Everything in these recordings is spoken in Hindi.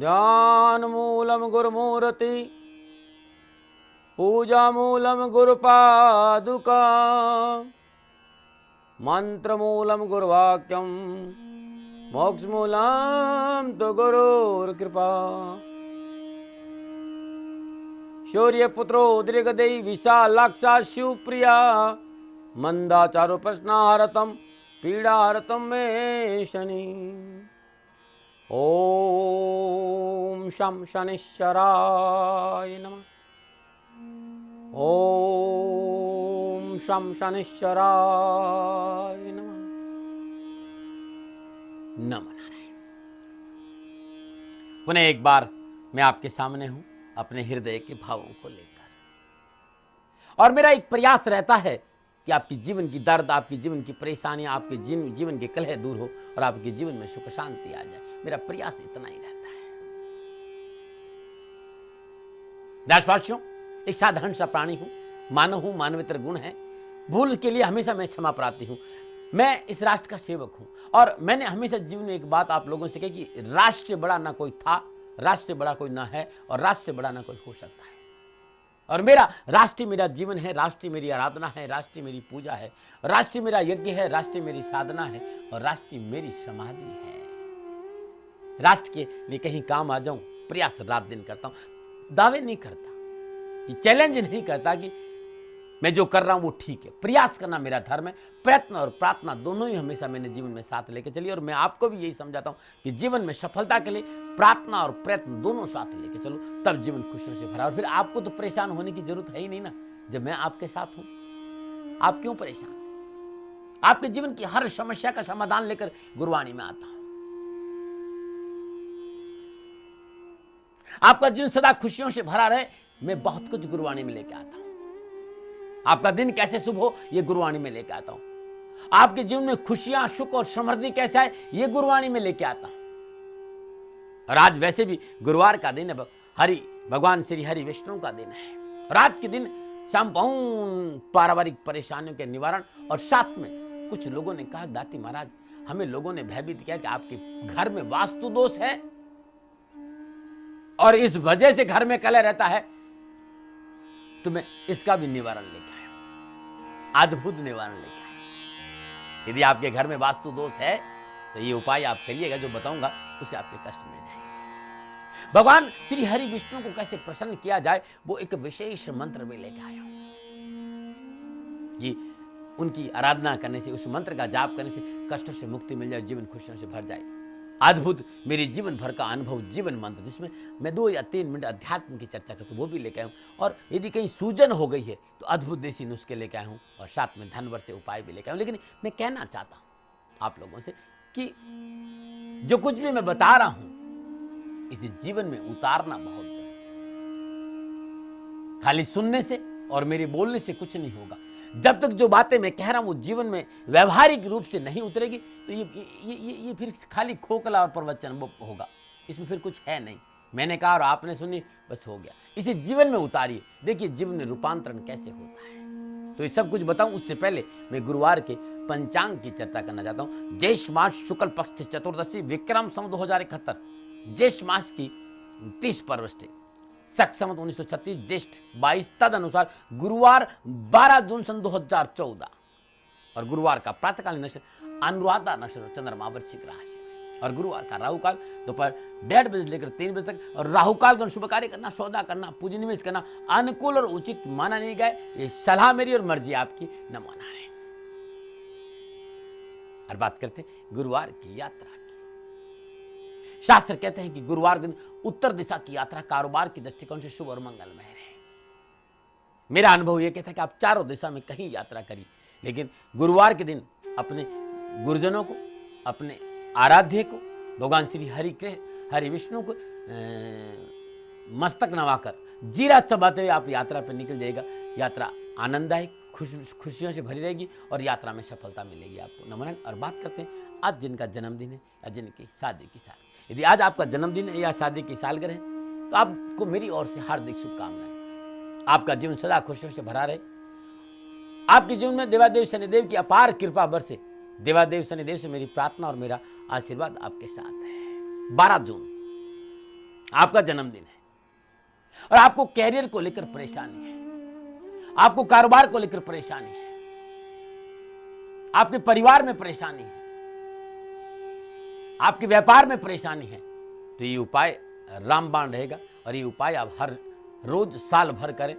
ध्यान मूलम गुरुमूर्ति, पूजा मूलम गुरुपादुका, मंत्र मूलम गुरुवाक्यम, मोक्ष मूलम तो गुरुर्कृपा। शौर्य पुत्रो दीर्घदेयी विशालाक्षा शिवप्रिया, मंदाचारो प्रश्नाहरतम पीड़ाहरतम मे शनि। ओम शं शनिश्चराय नमः। ओम शं शनिश्चराय नमः। नमः नारायण। पुनः एक बार मैं आपके सामने हूं अपने हृदय के भावों को लेकर, और मेरा एक प्रयास रहता है कि आपकी जीवन की दर्द, आपकी जीवन की परेशानियां, आपके जीवन के कलह दूर हो और आपके जीवन में सुख शांति आ जाए। मेरा प्रयास इतना ही रहता है। देशवासियों, एक साधारण सा प्राणी हूं, मानव हूं, मानवेतर गुण है। भूल के लिए हमेशा मैं क्षमा प्रार्थी हूं। मैं इस राष्ट्र का सेवक हूं, और मैंने हमेशा जीवन में एक बात आप लोगों से कही कि राष्ट्र से बड़ा ना कोई था, राष्ट्र से बड़ा कोई ना है, और राष्ट्र से बड़ा ना कोई हो सकता है। और मेरा राष्ट्र मेरा जीवन है, राष्ट्र मेरी आराधना है, राष्ट्र मेरी पूजा है, राष्ट्र मेरा यज्ञ है, राष्ट्र मेरी साधना है, और राष्ट्र मेरी समाधि है। राष्ट्र के लिए कहीं काम आ जाऊं, प्रयास रात दिन करता हूं। दावे नहीं करता, ये चैलेंज नहीं करता कि मैं जो कर रहा हूं वो ठीक है। प्रयास करना मेरा धर्म है। प्रयत्न और प्रार्थना दोनों ही हमेशा मैंने जीवन में साथ लेके चली, और मैं आपको भी यही समझाता हूं कि जीवन में सफलता के लिए प्रार्थना और प्रयत्न दोनों साथ लेके चलो, तब जीवन खुशियों से भरा। और फिर आपको तो परेशान होने की जरूरत है ही नहीं ना, जब मैं आपके साथ हूं। आप क्यों परेशान? आपके जीवन की हर समस्या का समाधान लेकर गुरुवाणी में आता हूं। आपका जीवन सदा खुशियों से भरा रहे, मैं बहुत कुछ गुरुवाणी में लेके आता हूं। आपका दिन कैसे शुभ हो, यह गुरुवाणी में लेके आता हूं। आपके जीवन में खुशियां, सुख और समृद्धि कैसे आए, यह गुरुवाणी में लेके आता हूं। और आज वैसे भी गुरुवार का दिन है, भगवान श्री हरि विष्णु का दिन है, और आज के दिन संपूर्ण पारिवारिक परेशानियों के निवारण, और साथ में कुछ लोगों ने कहा दाती महाराज, हमें लोगों ने भयभीत किया कि आपके घर में वास्तु दोष है, और इस वजह से घर में कलह रहता है, तो मैं इसका भी निवारण लेके आया, अद्भुत निवारण लेके आया। यदि आपके घर में वास्तु दोष है तो ये उपाय आप करिएगा, जो बताऊंगा उससे आपके कष्ट मिल जाएंगे। भगवान श्री हरि विष्णु को कैसे प्रसन्न किया जाए, वो एक विशेष मंत्र में लेके आया हूं कि उनकी आराधना करने से, उस मंत्र का जाप करने से कष्टों से मुक्ति मिल जाए, जीवन खुशियों से भर जाए। अद्भुत मेरे जीवन भर का अनुभव जीवन मंत्र, जिसमें मैं 2 या 3 मिनट अध्यात्म की चर्चा करता हूँ, वो भी लेके आया हूँ। और यदि कहीं सूजन हो गई है तो अद्भुत देसी नुस्खे लेके आया हूँ, और साथ में धनवर से उपाय भी लेके आया हूँ। लेकिन मैं कहना चाहता हूँ आप लोगों से कि जो कुछ भी मैं बता रहा हूँ, इसे जीवन में उतारना बहुत जरूरी है। खाली सुनने से और मेरे बोलने से कुछ नहीं होगा। जब तक जो बातें मैं कह रहा हूं जीवन में व्यवहारिक रूप से नहीं उतरेगी, तो ये फिर खाली खोखला और प्रवचन होगा, इसमें फिर कुछ है नहीं। मैंने कहा और आपने सुनी, बस हो गया। इसे जीवन में उतारिए, देखिए जीवन में रूपांतरण कैसे होता है। तो ये सब कुछ बताऊं उससे पहले मैं गुरुवार के पंचांग की चर्चा करना चाहता हूं। ज्येष्ठ मास शुक्ल पक्ष चतुर्दशी, विक्रम संवत 2071, ज्येष्ठ मास की 30 पर्वष्टि, शक संवत 1936, ज्येष्ठ 22, तद अनुसार गुरुवार 12 जून सन 2014, और गुरुवार का प्रातःकालीन नक्षत्र अनुराधा नक्षत्र, चंद्रमा वृश्चिक राशि, और गुरुवार का राहु काल दोपहर 1:30 बजे लेकर 3 बजे तक, और राहु काल का शुभ कार्य करना, सौदा करना, पूजन निवेश करना अनुकूल और उचित माना नहीं गया। ये सलाह मेरी और मर्जी आपकी, न माना है। और बात करते हैं गुरुवार की यात्रा की। शास्त्र कहते हैं कि गुरुवार दिन उत्तर दिशा की यात्रा कारोबार की दृष्टिकोण से शुभ और मंगलमय है। मेरा अनुभव यह कहता है कि आप चारों दिशा में कहीं यात्रा करिए, लेकिन गुरुवार के दिन अपने गुरुजनों को, अपने आराध्य को, भगवान श्री हरि विष्णु को मस्तक नवाकर जीरा चबाते हुए आप यात्रा पर निकल जाएगा। यात्रा आनंददायक, खुशियों से भरी रहेगी, और यात्रा में सफलता मिलेगी आपको। नमन। और बात करते हैं आज जिनका जन्मदिन है या जिनकी शादी की साल। यदि आज आपका जन्मदिन है या शादी की सालगिरह है, तो आपको मेरी ओर से हार्दिक शुभकामनाएं। आपका जीवन सदा खुशियों से भरा रहे, आपके जीवन में देवादेव शनिदेव की अपार कृपा बरसे। देवादेव शनिदेव से मेरी प्रार्थना और मेरा आशीर्वाद आपके साथ है। 12 जून आपका जन्मदिन है और आपको कैरियर को लेकर परेशानी है, आपको कारोबार को लेकर परेशानी है, आपके परिवार में परेशानी है, आपके व्यापार में परेशानी है, तो ये उपाय रामबाण रहेगा और ये उपाय आप हर रोज साल भर करें,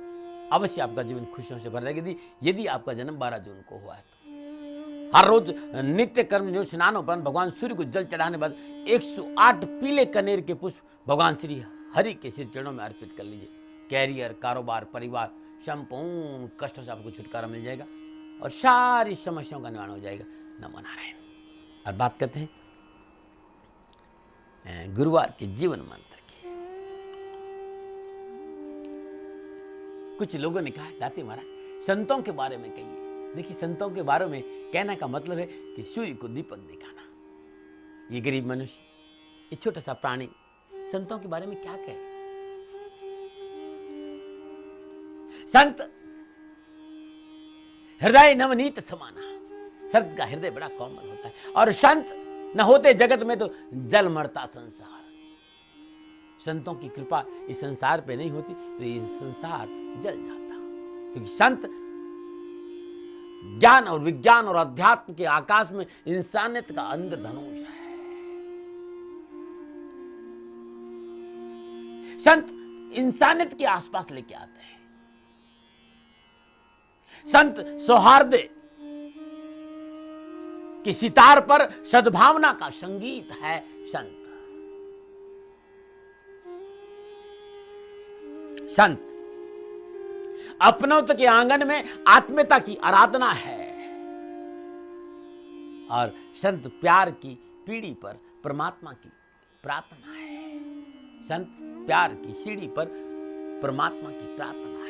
अवश्य आपका जीवन खुशियों से भर रहेगा। यदि आपका जन्म 12 जून को हुआ है तो हर रोज नित्य कर्म जो स्नान उपरांत भगवान सूर्य को जल चढ़ाने बाद 108 पीले कनेर के पुष्प भगवान श्री हरि के श्री चरणों में अर्पित कर लीजिए। कैरियर, कारोबार, परिवार, संपूर्ण कष्टों से आपको छुटकारा मिल जाएगा और सारी समस्याओं का निवारण हो जाएगा। नमो नारायण। और बात करते हैं गुरुवार के जीवन मंत्र की। कुछ लोगों ने कहा, दाती महाराज संतों के बारे में कहिए। देखिए, संतों के बारे में कहने का मतलब है कि सूर्य को दीपक दिखाना। ये गरीब मनुष्य, ये छोटा सा प्राणी संतों के बारे में क्या कहे। संत हृदय नवनीत समाना, संत का हृदय बड़ा कोमल होता है और संत न होते जगत में तो जल मरता संसार। संतों की कृपा इस संसार पे नहीं होती तो ये संसार जल जाता, क्योंकि संत ज्ञान और विज्ञान और अध्यात्म के आकाश में इंसानियत का इंद्रधनुष है। संत इंसानियत के आसपास लेके आते हैं। संत सौहार्द कि सितार पर सद्भावना का संगीत है। संत अपनों के आंगन में आत्मीयता की आराधना है और संत प्यार की पीढ़ी पर परमात्मा की प्रार्थना है। संत प्यार की सीढ़ी पर परमात्मा की प्रार्थना है।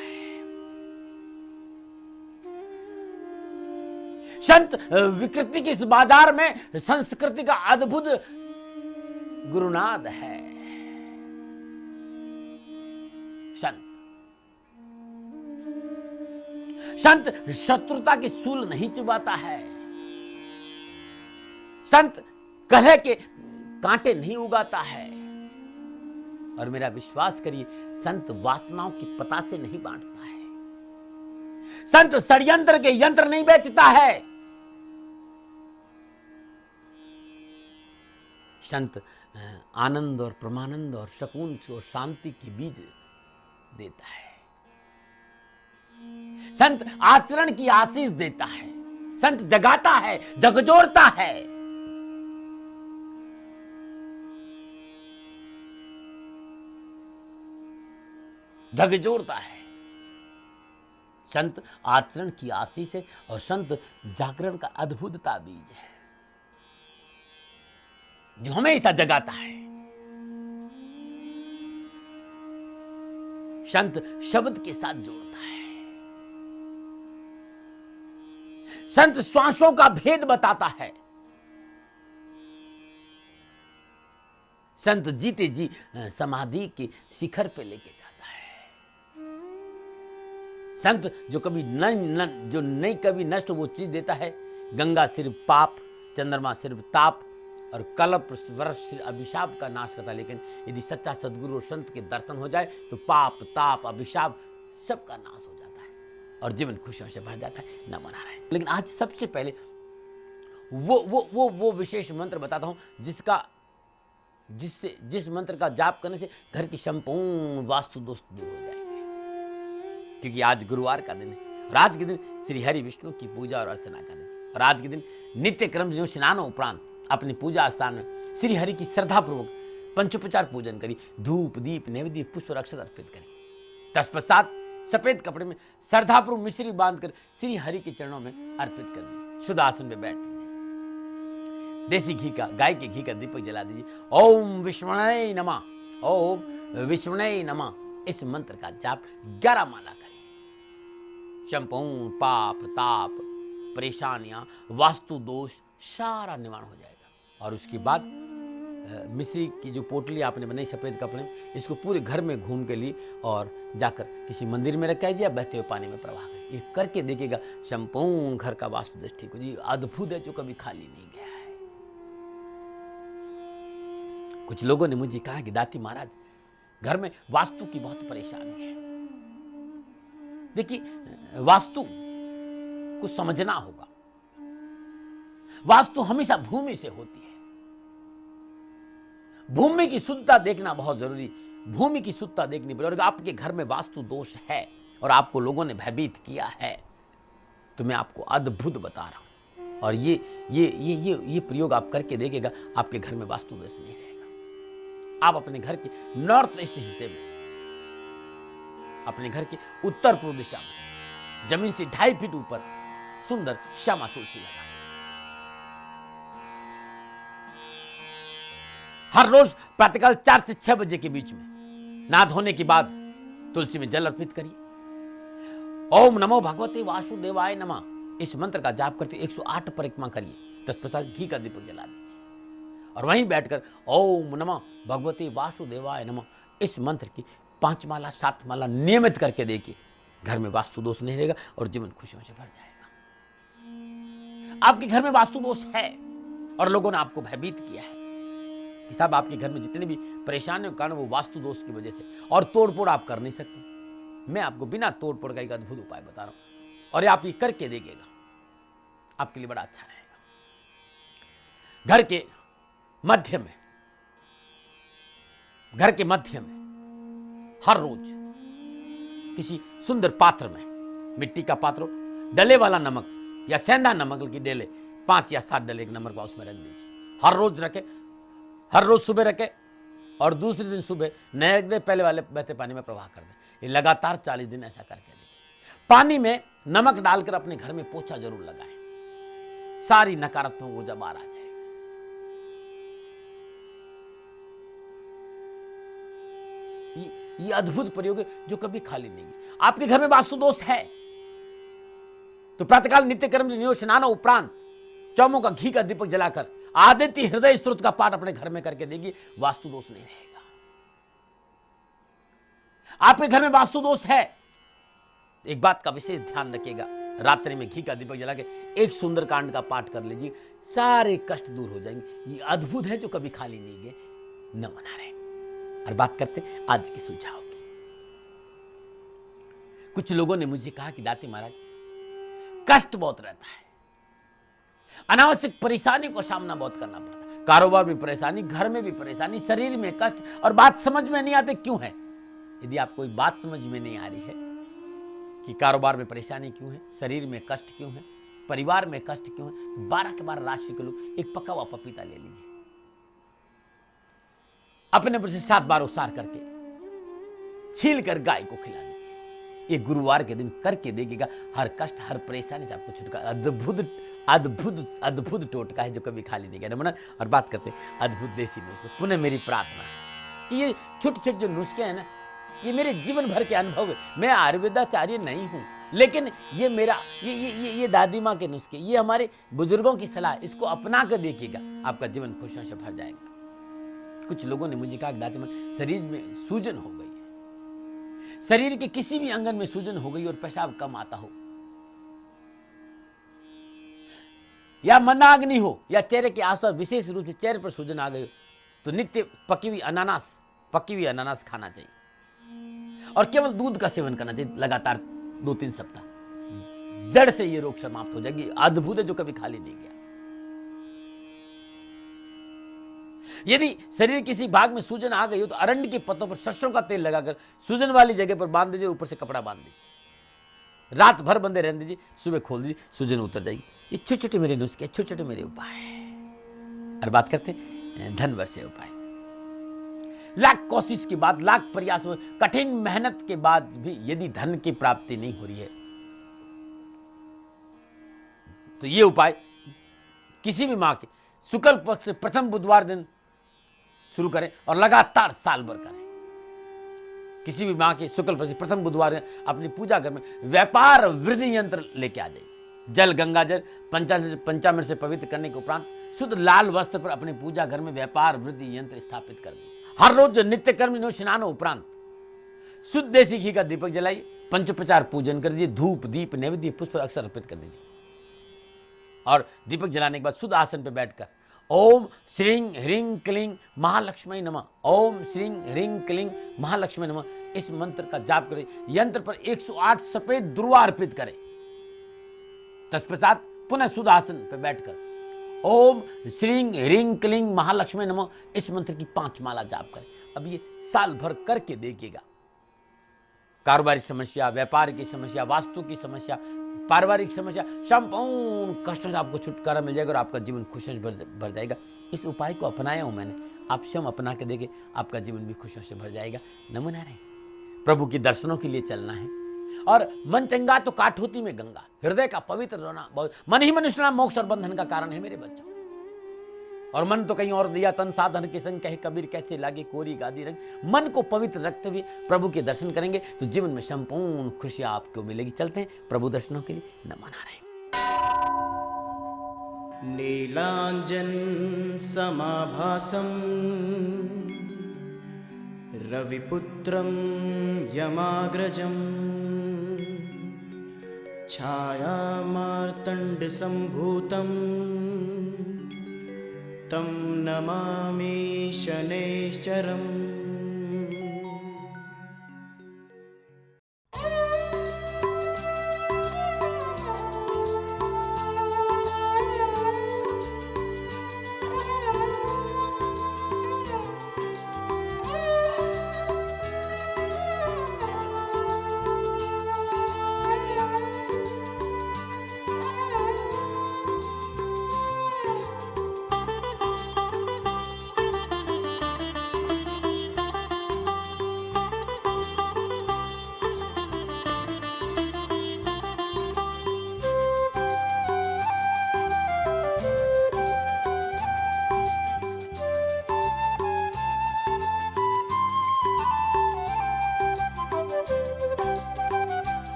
संत विकृति के इस बाजार में संस्कृति का अद्भुत गुरुनाद है। संत शत्रुता के सूल नहीं चुबाता है। संत कलह के कांटे नहीं उगाता है। और मेरा विश्वास करिए, संत वासनाओं की पतासे नहीं बांटता है। संत षड्यंत्र के यंत्र नहीं बेचता है। संत आनंद और परमानंद और सुकून और शांति की बीज देता है। संत आचरण की आशीष देता है। संत जगाता है, झकझोरता है। झकझोरता है। संत आचरण की आशीष है और संत जागरण का अद्भुतता बीज है जो हमेशा जगाता है। संत शब्द के साथ जोड़ता है। संत श्वासों का भेद बताता है। संत जीते जी समाधि के शिखर पे लेके जाता है। संत जो कभी जो नहीं कभी नष्ट वो चीज देता है। गंगा सिर्फ पाप, चंद्रमा सिर्फ ताप और कल्प वर्ष अभिशाप का नाश करता है। लेकिन यदि सच्चा सदगुरु और संत के दर्शन हो जाए तो पाप, ताप, अभिशाप सबका नाश हो जाता है और जीवन खुशियों से भर जाता है। नमो नारायण। लेकिन आज सबसे पहले वो विशेष मंत्र बताता हूं जिस मंत्र का जाप करने से घर की संपूर्ण वास्तु दोष दूर हो जाएंगे। क्योंकि आज गुरुवार का दिन है और आज के दिन श्री हरि विष्णु की पूजा और अर्चना का दिन और आज के दिन नित्य क्रम जो स्नानों उपरांत अपनी पूजा स्थान में श्री हरि की श्रद्धापूर्वक पंचोपचार पूजन करी। धूप, दीप, नैवेद्य, पुष्प और अक्षत अर्पित करी। तत्पश्चात सफेद कपड़े में श्रद्धापूर्वक मिश्री बांधकर श्री हरि के चरणों में अर्पित कर दी। शुद्ध आसन में बैठ लीजिए। देसी घी का, गाय के घी का दीपक जला दीजिए। ओम विष्णुये नमः, ओम विष्णुये नमः, इस मंत्र का जाप 11 माला करें। संपूर्ण पाप, ताप, परेशानियां, वास्तु दोष सारा निवारण हो जाएगा। और उसके बाद मिश्री की जो पोटली आपने बनाई सफेद कपड़े, इसको पूरे घर में घूम के लिए और जाकर किसी मंदिर में रख दीजिए या बहते हुए पानी में प्रवाह करें। ये करके देखिएगा संपूर्ण घर का वास्तु दोष ठीक हो जाएगा। अद्भुत है जो कभी खाली नहीं गया है। कुछ लोगों ने मुझे कहा कि दाती महाराज घर में वास्तु की बहुत परेशानी है। देखिए, वास्तु को समझना होगा। वास्तु हमेशा भूमि से होती है। भूमि की शुद्धता देखना बहुत जरूरी। भूमि की शुद्धता देखनी पड़ेगी। और आपके घर में वास्तु दोष है और आपको लोगों ने भयभीत किया है, तो मैं आपको अद्भुत बता रहा हूं। और ये प्रयोग आप करके देखिएगा, आपके घर में वास्तु दोष नहीं रहेगा। आप अपने घर के नॉर्थ ईस्ट हिस्से में, अपने घर के उत्तर पूर्व दिशा में, जमीन से 2.5 फीट ऊपर सुंदर श्यामा तुलसी लगा। हर रोज प्रातःकाल 4 से 6 बजे के बीच में नहा धोने के बाद तुलसी में जल अर्पित करिए। ओम नमो भगवते वासुदेवाय नमः इस मंत्र का जाप करते 108 परिक्रमा करिए। 10 घी का दीपक जला दीजिए और वहीं बैठकर ओम नमः भगवते वासुदेवाय नमः इस मंत्र की 5 माला 7 माला नियमित करके देखिए। घर में वास्तु दोष नहीं रहेगा और जीवन खुशियों से भर जाएगा। आपके घर में वास्तु दोष है और लोगों ने आपको भयभीत किया है कि साहब आपके घर में जितने भी परेशानियों के कारण वो वास्तु दोष की वजह से, और तोड़फोड़ आप कर नहीं सकते। मैं आपको बिना तोड़फोड़ का एक अद्भुत उपाय बता रहा हूं और आप ये करके देखिएगा, आपके लिए बड़ा अच्छा रहेगा। घर के मध्य में हर रोज किसी सुंदर पात्र में, मिट्टी का पात्र हो, डले वाला नमक या सेंधा नमक की डेले 5 या 7 डले के नमक उसमें रख दीजिए। हर रोज रखे, हर रोज सुबह रखे और दूसरे दिन सुबह नए रख दे, पहले वाले बहते पानी में प्रवाह कर दे। ये लगातार 40 दिन ऐसा करके देखिए। पानी में नमक डालकर अपने घर में पोछा जरूर लगाएं, सारी नकारात्मक ऊर्जा बाहर आ जाएगी। ये अद्भुत प्रयोग है जो कभी खाली नहीं है। आपके घर में वास्तु दोष है तो प्रातःकाल नित्य कर्म स्नान उपरांत चौमुख का घी का दीपक जलाकर आदित्य हृदय स्तोत्र का पाठ अपने घर में करके देगी, वास्तु दोष नहीं रहेगा। आपके घर में वास्तु दोष है, एक बात का विशेष ध्यान रखिएगा, रात्रि में घी का दीपक जला के एक सुंदरकांड का पाठ कर लीजिए, सारे कष्ट दूर हो जाएंगे। ये अद्भुत है जो कभी खाली नहीं गए, न मना रहे। और बात करते हैं आज के सुझाव की। कुछ लोगों ने मुझे कहा कि दाती महाराज कष्ट बहुत रहता है, अनावश्यक परेशानी को सामना बहुत करना पड़ता है, कारोबार में परेशानी, घर में भी परेशानी, शरीर में कष्ट, और बात समझ में नहीं आती क्यों है। यदि आपको कोई बात समझ में नहीं आ रही है कि कारोबार में परेशानी क्यों है, शरीर में कष्ट क्यों है, परिवार में कष्ट क्यों है, तो 12 के 12 राशि के लोग एक पका हुआ पपीता ले लीजिए, अपने पर से 7 बार उसार करके छील कर गाय को खिला दीजिए। ये गुरुवार के दिन करके देखिएगा, हर कष्ट हर परेशानी से आपको छुटकारा। अद्भुत अद्भुत अद्भुत टोटका है जो कभी खाली नहीं गया। नमन। और बात करते हैं अद्भुत देसी नुस्खे। पुनः मेरी प्रार्थना कि ये छोटे छोटे जो नुस्खे हैं ना, ये मेरे जीवन भर के अनुभव है। मैं आयुर्वेदाचार्य नहीं हूं, लेकिन ये मेरा ये दादी माँ के नुस्खे, ये हमारे बुजुर्गों की सलाह, इसको अपना कर देखिएगा, आपका जीवन खुशियों से भर जाएगा। कुछ लोगों ने मुझे कहा कि दादी माँ शरीर में सूजन हो गई है, शरीर के किसी भी अंगन में सूजन हो गई और पेशाब कम आता हो, या मंदाग्नि हो, या चेहरे के आसपास विशेष रूप से चेहरे पर सूजन आ गई हो, तो नित्य पकी हुई अनानास खाना चाहिए और केवल दूध का सेवन करना चाहिए लगातार 2-3 सप्ताह। जड़ से ये रोग समाप्त हो जाएगी। अद्भुत है जो कभी खाली नहीं गया। यदि शरीर किसी भाग में सूजन आ गई हो तो अरंडी के पत्तों पर सरसों का तेल लगाकर सूजन वाली जगह पर बांध दीजिए, ऊपर से कपड़ा बांध दीजिए, रात भर बंदे रहने दीजिए, सुबह खोल दीजिए, सूजन उतर जाएगी। ये छोटे छोटे मेरे नुस्खे, छोटे छोटे मेरे उपाय। और बात करते हैं धन वर्षे उपाय। लाख कोशिश के बाद, लाख प्रयास, कठिन मेहनत के बाद भी यदि धन की प्राप्ति नहीं हो रही है तो ये उपाय किसी भी माह के शुक्ल पक्ष से प्रथम बुधवार दिन शुरू करें और लगातार साल भर करें। किसी भी माह के शुक्ल पक्ष से प्रथम बुधवार दिन अपनी पूजा घर में व्यापार वृद्धि यंत्र लेके आ जाइए। जल गंगा जल पंचामृत से पवित्र करने के उपरांत शुद्ध लाल वस्त्र पर अपने पूजा घर में व्यापार वृद्धि यंत्र स्थापित कर दें। हर रोज नित्य कर्म स्नान उपरांत शुद्ध देसी घी का दीपक जलाइए, पंचोपचार पूजन कर दीजिए, धूप दीप नैवेद्य पुष्प अक्सर अर्पित कर दीजिए और दीपक जलाने के बाद शुद्ध आसन पर बैठकर ओम श्रीं ह्रीं क्लीं महालक्ष्मी नमः, ओम श्रीं ह्रीं क्लीं महालक्ष्मी नमः। इस मंत्र का जाप करें। यंत्र पर 108 सफेद दुर्वा अर्पित करें। तत्पश्चात पुनः शुद्ध आसन पर बैठकर ओम श्रीं ह्रीं क्लीं महालक्ष्मी नमः इस मंत्र की 5 माला जाप करें। अब ये साल भर करके देखिएगा। कारोबारी समस्या, व्यापार की समस्या, वास्तु की समस्या, पारिवारिक समस्या, संपूर्ण कष्टों से आपको छुटकारा मिल जाएगा और आपका जीवन खुशियों से भर जाएगा। इस उपाय को अपनाया हूं मैंने, आप स्वयं अपना के देखें, आपका जीवन भी खुशियों से भर जाएगा। नमो नारायण। प्रभु के दर्शनों के लिए चलना है और मन चंगा तो काठोती में गंगा, हृदय का पवित्र होना बहुत। मन ही मनुष्य नाम मोक्ष और बंधन का कारण है मेरे बच्चों। और मन तो कहीं और दिया तन साधन के संग, कहे कबीर कैसे लागे कोरी गादी रंग। मन को पवित्र रखते हुए प्रभु के दर्शन करेंगे तो जीवन में संपूर्ण खुशियां आपको मिलेगी। चलते हैं प्रभु दर्शनों के लिए। नमो नारायण। नीलांजन समाभासं रविपुत्रं यमाग्रजं छायामार्तण्ड संभूतं तं नमामि शनैश्चरम्।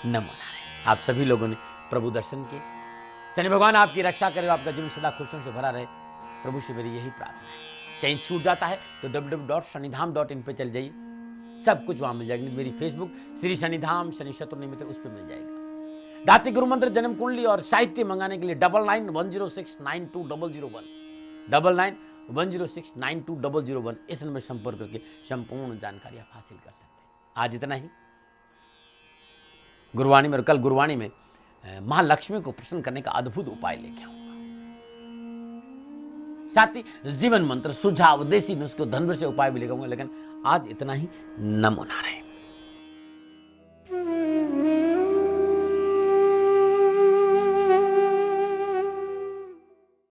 नमो नारायण। आप सभी लोगों ने प्रभु दर्शन किए। शनि भगवान आपकी रक्षा करे, आपका जीवन सदा खुशियों से भरा रहे। प्रभु से मेरी यही प्रार्थना है। कहीं छूट जाता है तो www.shanidham.in पे चल जाइए, सब कुछ वहां मिल जाएगा। मेरी फेसबुक श्री शनिधाम शनि शत्रु निमित्त उस पर मिल जाएगा। दाती गुरु मंत्र, जन्म कुंडली और साहित्य मंगाने के लिए 9910692001 9910692001 इस नंबर संपर्क करके संपूर्ण जानकारी आप हासिल कर सकते हैं। आज इतना ही। गुरुवाणी में और कल गुरुवाणी में महालक्ष्मी को प्रसन्न करने का अद्भुत उपाय लेके आऊंगा। साथ ही जीवन मंत्र, सुझाव, देसी नुस्खे, धनवर से उपाय भी लेकर आऊंगा। लेकिन आज इतना ही। नमो नारायण।